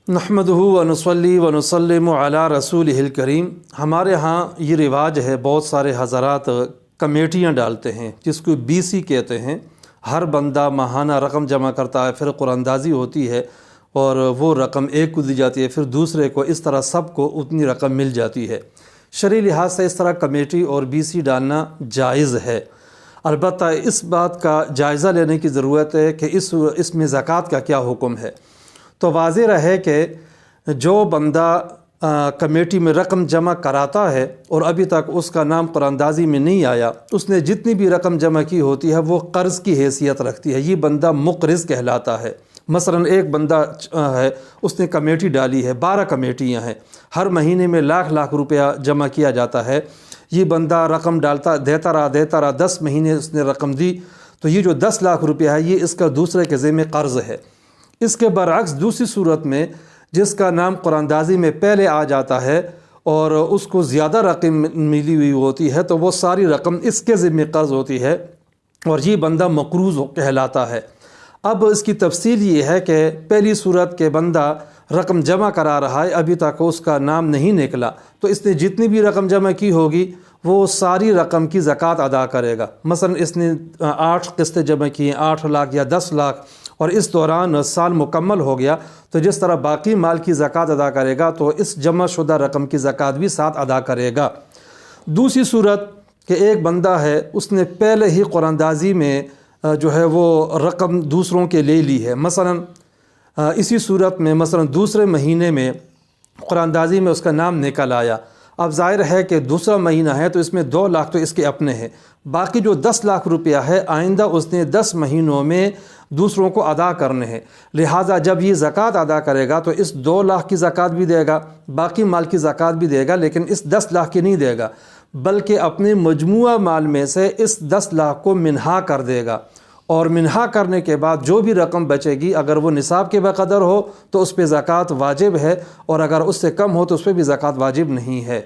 نحمدہ و نصلی و نسلم علی رسولہ الکریم۔ ہمارے ہاں یہ رواج ہے، بہت سارے حضرات کمیٹیاں ڈالتے ہیں جس کو BC کہتے ہیں۔ ہر بندہ ماہانہ رقم جمع کرتا ہے، پھر قرآن اندازی ہوتی ہے اور وہ رقم ایک کو دی جاتی ہے، پھر دوسرے کو، اس طرح سب کو اتنی رقم مل جاتی ہے۔ شرعی لحاظ سے اس طرح کمیٹی اور BC ڈالنا جائز ہے، البتہ اس بات کا جائزہ لینے کی ضرورت ہے کہ اس میں زکوٰۃ کا کیا حکم ہے۔ تو واضح رہے کہ جو بندہ کمیٹی میں رقم جمع کراتا ہے اور ابھی تک اس کا نام قرآن اندازی میں نہیں آیا، اس نے جتنی بھی رقم جمع کی ہوتی ہے وہ قرض کی حیثیت رکھتی ہے، یہ بندہ مقرض کہلاتا ہے۔ مثلا ایک بندہ ہے، اس نے کمیٹی ڈالی ہے، 12 کمیٹیاں ہیں، ہر مہینے میں لاکھ روپیہ جمع کیا جاتا ہے۔ یہ بندہ رقم دیتا رہا 10 مہینے اس نے رقم دی، تو یہ جو 10 لاکھ روپیہ ہے یہ اس کا دوسرے کے ذمہ قرض ہے۔ اس کے برعکس دوسری صورت میں جس کا نام قرآن اندازی میں پہلے آ جاتا ہے اور اس کو زیادہ رقم ملی ہوئی ہوتی ہے، تو وہ ساری رقم اس کے ذمہ قرض ہوتی ہے اور یہ بندہ مقروض کہلاتا ہے۔ اب اس کی تفصیل یہ ہے کہ پہلی صورت کے بندہ رقم جمع کرا رہا ہے، ابھی تک اس کا نام نہیں نکلا، تو اس نے جتنی بھی رقم جمع کی ہوگی وہ ساری رقم کی زکوٰۃ ادا کرے گا۔ مثلا اس نے 8 قسطیں جمع کی ہیں، 8 لاکھ یا 10 لاکھ، اور اس دوران سال مکمل ہو گیا، تو جس طرح باقی مال کی زکوٰۃ ادا کرے گا تو اس جمع شدہ رقم کی زکوٰۃ بھی ساتھ ادا کرے گا۔ دوسری صورت کہ ایک بندہ ہے، اس نے پہلے ہی قرآن اندازی میں جو ہے وہ رقم دوسروں کے لے لی ہے، مثلا اسی صورت میں مثلا دوسرے مہینے میں قرآن اندازی میں اس کا نام نکل آیا۔ اب ظاہر ہے کہ دوسرا مہینہ ہے تو اس میں 2 لاکھ تو اس کے اپنے ہیں، باقی جو 10 لاکھ روپیہ ہے آئندہ اس نے 10 مہینوں میں دوسروں کو ادا کرنے ہیں، لہٰذا جب یہ زکوٰۃ ادا کرے گا تو اس 2 لاکھ کی زکوٰۃ بھی دے گا، باقی مال کی زکوٰۃ بھی دے گا، لیکن اس 10 لاکھ کی نہیں دے گا، بلکہ اپنے مجموعہ مال میں سے اس 10 لاکھ کو منہا کر دے گا، اور منہا کرنے کے بعد جو بھی رقم بچے گی اگر وہ نصاب کے بقدر ہو تو اس پہ زکوٰۃ واجب ہے، اور اگر اس سے کم ہو تو اس پہ بھی زکوٰۃ واجب نہیں ہے۔